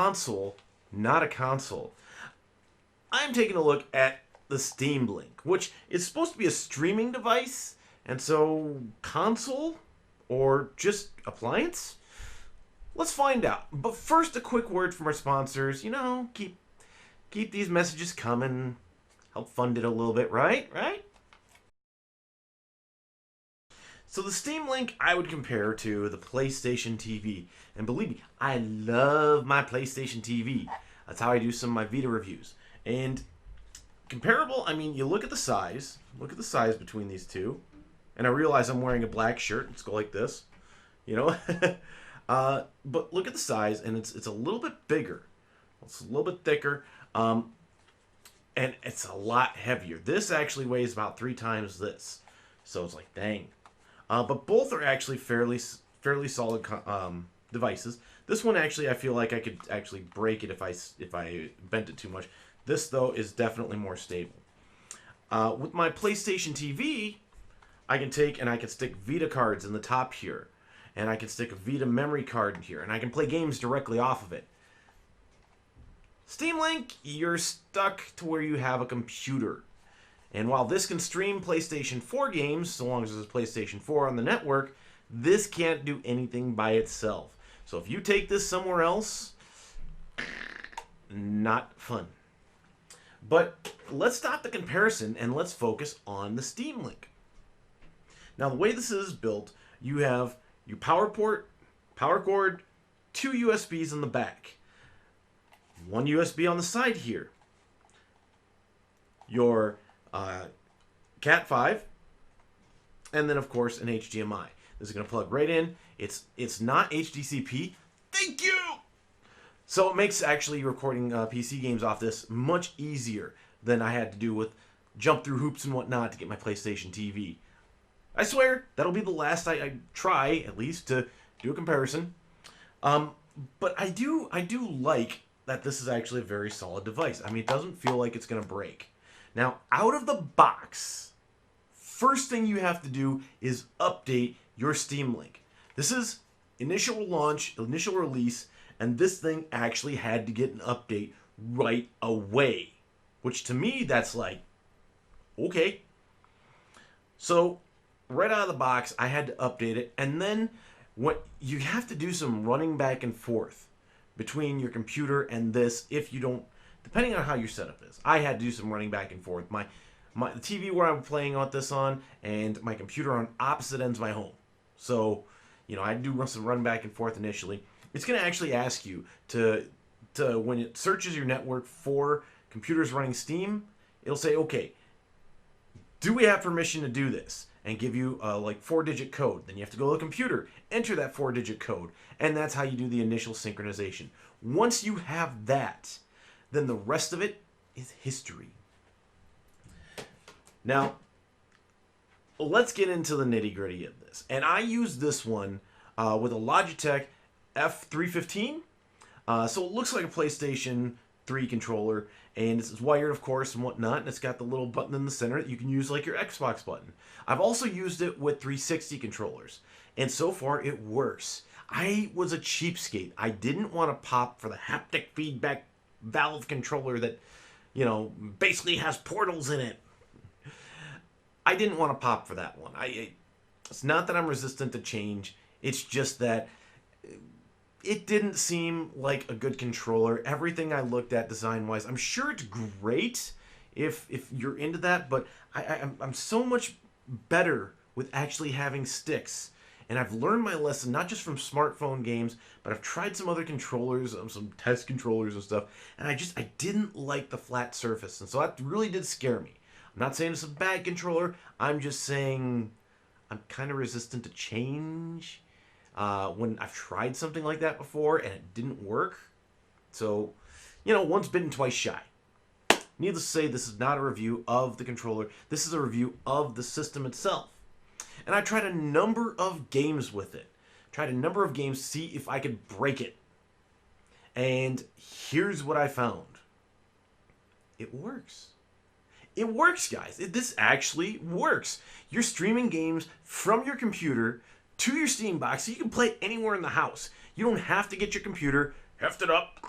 console, not a console. I'm taking a look at the Steam Link, which is supposed to be a streaming device, and so console or just appliance? Let's find out. But first, a quick word from our sponsors. Keep these messages coming. Help fund it a little bit, right? Right? So the Steam Link I would compare to the PlayStation TV. And believe me, I love my PlayStation TV. That's how I do some of my Vita reviews. And comparable, I mean, you look at the size. Look at the size between these two. And I realize I'm wearing a black shirt. Let's go like this. You know? But look at the size, and it's a little bit bigger. It's a little bit thicker. And it's a lot heavier. This actually weighs about 3 times this. So it's like, dang. But both are actually fairly solid devices. This one actually, I feel like I could actually break it if I bent it too much. This, though, is definitely more stable. With my PlayStation TV, I can stick Vita cards in the top here. And I can stick a Vita memory card in here. And I can play games directly off of it. Steam Link, you're stuck to where you have a computer. And while this can stream PlayStation 4 games, so long as there's a PlayStation 4 on the network, this can't do anything by itself. So if you take this somewhere else, not fun. But let's stop the comparison and let's focus on the Steam Link. Now, the way this is built, you have your power port, power cord, 2 USBs in the back, 1 USB on the side here, your Cat 5, and then of course an HDMI. This is going to plug right in. It's not HDCP. Thank you. So it makes actually recording PC games off this much easier than I had to do with jump through hoops and whatnot to get my PlayStation TV. I swear that'll be the last I try, at least, to do a comparison. But I do like that this is actually a very solid device. I mean, it doesn't feel like it's going to break. Now, out of the box, first thing you have to do is update your Steam Link. This is initial launch, initial release, and this thing actually had to get an update right away. Which to me, that's like, okay. So, right out of the box, I had to update it, and then what you have to do some running back and forth between your computer and this if you don't, depending on how your setup is. I had to do some running back and forth. The TV where I'm playing this on and my computer on opposite ends of my home. So, I do some run back and forth initially. It's going to actually ask you to when it searches your network for computers running Steam, it'll say, okay, do we have permission to do this? And give you like 4-digit code. Then you have to go to the computer, enter that 4-digit code, and that's how you do the initial synchronization. Once you have that, then the rest of it is history. Let's get into the nitty-gritty of this. And I use this one with a Logitech F315. So it looks like a PlayStation 3 controller, and it's wired, of course, and whatnot, and it's got the little button in the center that you can use like your Xbox button. I've also used it with 360 controllers, and so far it works. I was a cheapskate. I didn't want to pop for the haptic feedback valve controller that, basically has portals in it. I didn't want to pop for that one. It's not that I'm resistant to change. It's just that it didn't seem like a good controller. Everything I looked at design-wise, I'm sure it's great if you're into that, but I'm so much better with actually having sticks. And I've learned my lesson, not just from smartphone games, but I've tried some other controllers, some test controllers and stuff, and I didn't like the flat surface, and so that really did scare me. I'm not saying it's a bad controller, I'm just saying I'm kind of resistant to change. When I've tried something like that before and it didn't work. So, once bitten, twice shy. Needless to say, this is not a review of the controller. This is a review of the system itself. And I tried a number of games with it. Tried a number of games to see if I could break it. And here's what I found. It works. It works, guys. This actually works. You're streaming games from your computer to your Steam box so you can play anywhere in the house. You don't have to get your computer heft it up,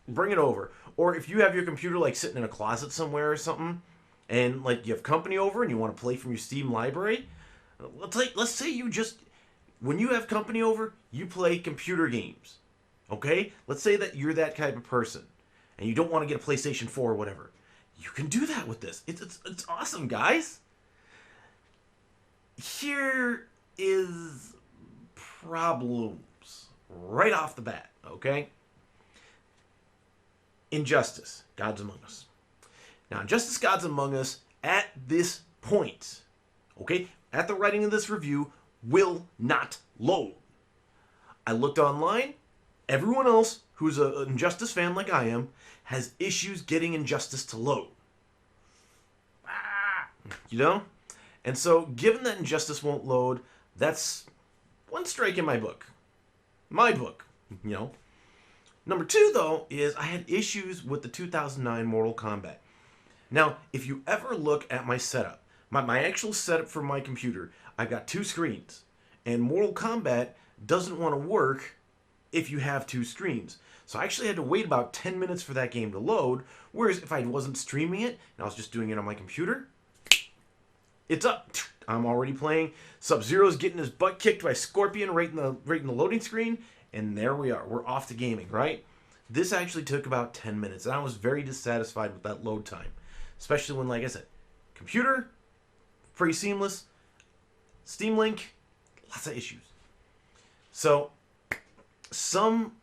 bring it over. Or if you have your computer like sitting in a closet somewhere or something, and like you have company over and you want to play from your Steam library, let's say you just, when you have company over, you play computer games. Okay? Let's say that you're that type of person and you don't want to get a PlayStation 4 or whatever. You can do that with this. It's awesome, guys. Here is problems right off the bat, okay? Injustice, Gods Among Us. Now, Injustice Gods Among Us, at this point, okay, at the writing of this review, will not load. I looked online. Everyone else who's an Injustice fan like I am has issues getting Injustice to load. You know? And so, given that Injustice won't load, that's one strike in my book. My book, you know. Number two, though, is I had issues with the 2009 Mortal Kombat. Now, if you ever look at my setup, my actual setup for my computer, I've got two screens. And Mortal Kombat doesn't want to work if you have two screens. So I actually had to wait about 10 minutes for that game to load, whereas if I wasn't streaming it, and I was just doing it on my computer, it's up. I'm already playing. Sub-Zero's getting his butt kicked by Scorpion right in the loading screen, and there we are. We're off to gaming, right? This actually took about 10 minutes, and I was very dissatisfied with that load time. Especially when, like I said, computer, pretty seamless. Steam Link, lots of issues. So, some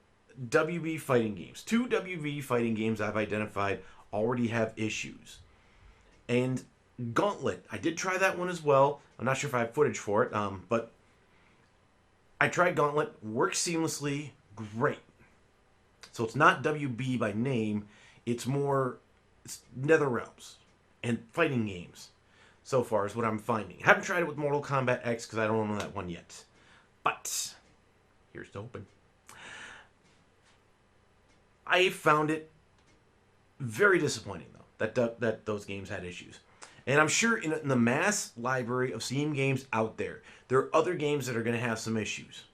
WB fighting games, two WB fighting games I've identified already have issues. And Gauntlet, I did try that one as well. I'm not sure if I have footage for it, but I tried Gauntlet, works seamlessly, great. So it's not WB by name, it's NetherRealms and fighting games so far is what I'm finding. I haven't tried it with Mortal Kombat X because I don't know that one yet. But here's to hoping. I found it very disappointing, though, that those games had issues. And I'm sure in the mass library of Steam games out there, there are other games that are going to have some issues.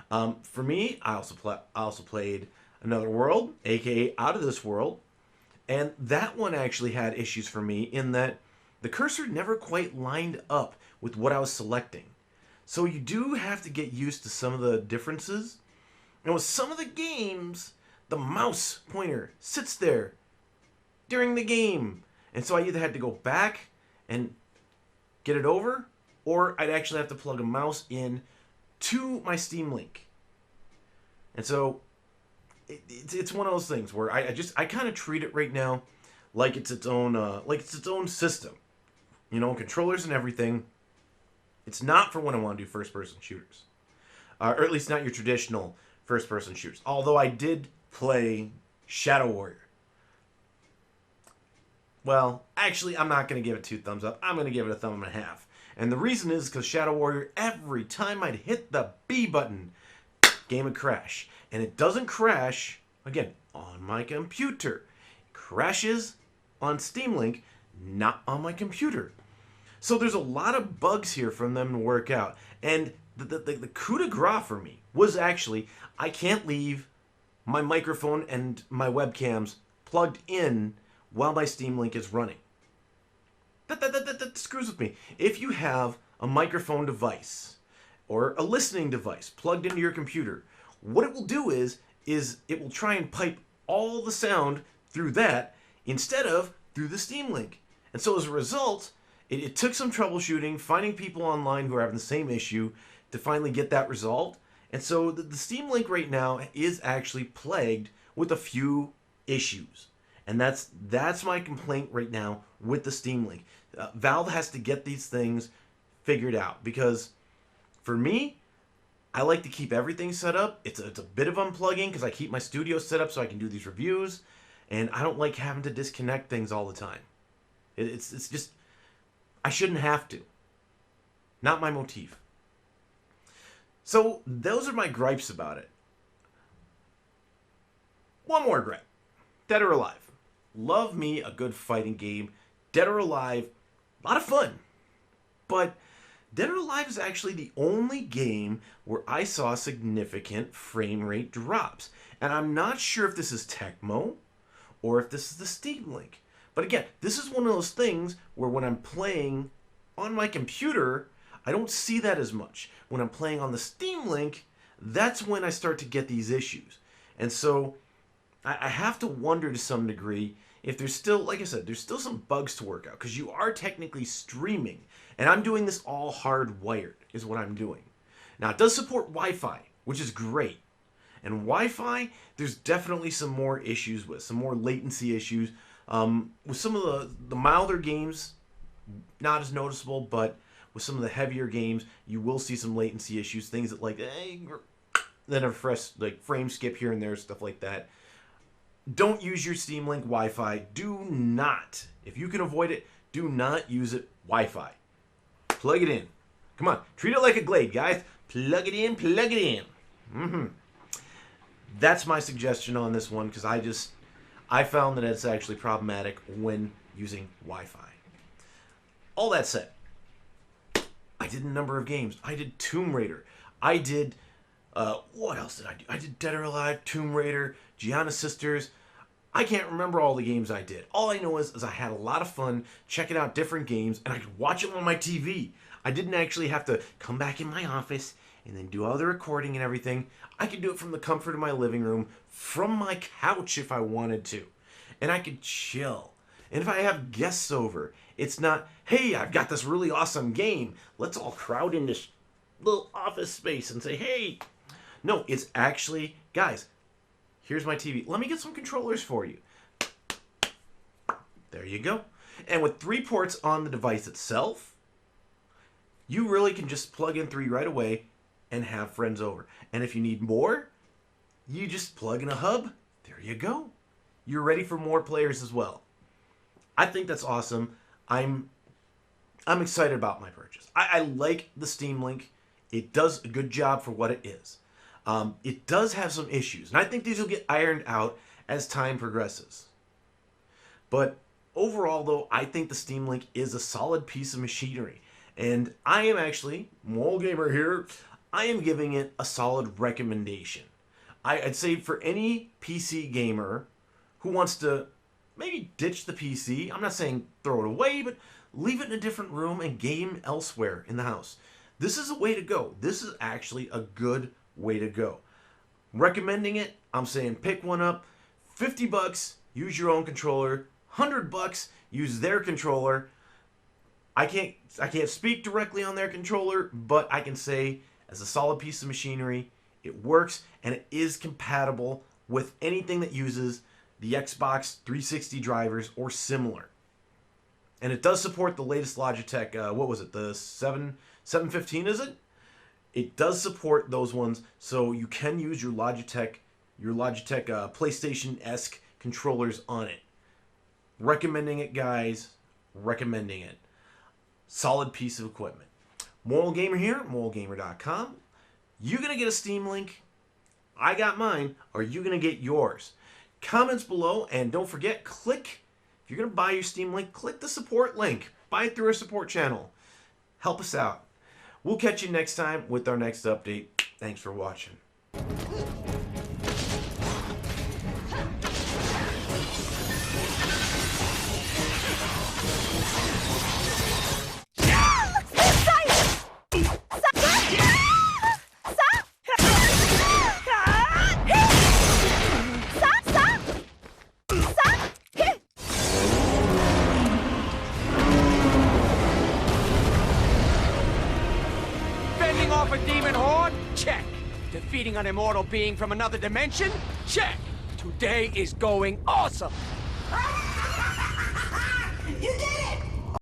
For me, I also played Another World, aka Out of This World, and that one actually had issues for me in that the cursor never quite lined up with what I was selecting. So you do have to get used to some of the differences. And with some of the games, the mouse pointer sits there during the game. And so I either had to go back and get it over, or I'd actually have to plug a mouse in to my Steam Link. And so it's one of those things where I kind of treat it right now like it's its own system. You know, controllers and everything. It's not for when I want to do first-person shooters. Or at least not your traditional first-person shooters. Although I did play Shadow Warrior. Well, actually, I'm not going to give it 2 thumbs up. I'm going to give it a thumb and a half. And the reason is because Shadow Warrior, every time I'd hit the B button, game would crash. And it doesn't crash, again, on my computer. It crashes on Steam Link, not on my computer. So there's a lot of bugs here from them to work out. And the coup de grace for me was actually, I can't leave my microphone and my webcams plugged in while my Steam Link is running. That screws with me. If you have a microphone device or a listening device plugged into your computer, what it will do is it will try and pipe all the sound through that instead of through the Steam Link. And so as a result, it took some troubleshooting, finding people online who are having the same issue to finally get that resolved. And so the Steam Link right now is actually plagued with a few issues. And that's my complaint right now with the Steam Link. Valve has to get these things figured out because for me, I like to keep everything set up. It's a bit of unplugging because I keep my studio set up so I can do these reviews, and I don't like having to disconnect things all the time. It's just, I shouldn't have to. Not my motif. So those are my gripes about it. One more gripe. Dead or Alive. Love me a good fighting game. Dead or Alive, a lot of fun. But Dead or Alive is actually the only game where I saw significant frame rate drops. And I'm not sure if this is Tecmo or if this is the Steam Link. But again, this is one of those things where when I'm playing on my computer, I don't see that as much. When I'm playing on the Steam Link, that's when I start to get these issues. And so I have to wonder to some degree if there's still, like I said, there's still some bugs to work out, because you are technically streaming. And I'm doing this all hardwired, is what I'm doing. Now, it does support Wi-Fi, which is great. And Wi-Fi, there's definitely some more issues with, some more latency issues. With some of the milder games, not as noticeable, but with some of the heavier games, you will see some latency issues. Things that then a fresh frame skip here and there, stuff like that. Don't use your Steam Link Wi-Fi. Do not, if you can avoid it, do not use it Wi-Fi. Plug it in. Come on, treat it like a Glade, guys. Plug it in, plug it in. That's my suggestion on this one, because I found that it's actually problematic when using Wi-Fi. All that said, I did a number of games. I did Tomb Raider. I did, what else did I do? I did Dead or Alive, Tomb Raider, Gianna Sisters. I can't remember all the games I did. All I know is I had a lot of fun checking out different games, and I could watch them on my TV. I didn't actually have to come back in my office and then do all the recording and everything. I could do it from the comfort of my living room, from my couch if I wanted to. And I could chill. And if I have guests over, it's not, hey, I've got this really awesome game. Let's all crowd in this little office space and say, hey. No, it's actually, guys, here's my TV. Let me get some controllers for you. There you go. And with 3 ports on the device itself, you really can just plug in 3 right away and have friends over. And if you need more, you just plug in a hub. There you go. You're ready for more players as well. I think that's awesome. I'm excited about my purchase. I like the Steam Link. It does a good job for what it is. It does have some issues, and I think these will get ironed out as time progresses. But overall, though, I think the Steam Link is a solid piece of machinery. And I am actually, moralgamer here, I am giving it a solid recommendation. I'd say for any PC gamer who wants to maybe ditch the PC, I'm not saying throw it away, but leave it in a different room and game elsewhere in the house. This is a way to go. This is actually a good way to go. Recommending it, I'm saying pick one up. $50, use your own controller. $100, use their controller. I can't speak directly on their controller, but I can say as a solid piece of machinery, it works and it is compatible with anything that uses the Xbox 360 drivers or similar. And it does support the latest Logitech, what was it, the 715 is it? It does support those ones, so you can use your Logitech PlayStation-esque controllers on it. Recommending it, guys. Recommending it. Solid piece of equipment. Moral Gamer here, moralgamer.com. You gonna get a Steam Link? I got mine. Are you gonna get yours? Comments below, and don't forget, if you're gonna buy your Steam Link, click the support link. Buy it through our support channel. Help us out. We'll catch you next time with our next update. Thanks for watching. Off a demon horde? Check. Defeating an immortal being from another dimension? Check. Today is going awesome. You did it!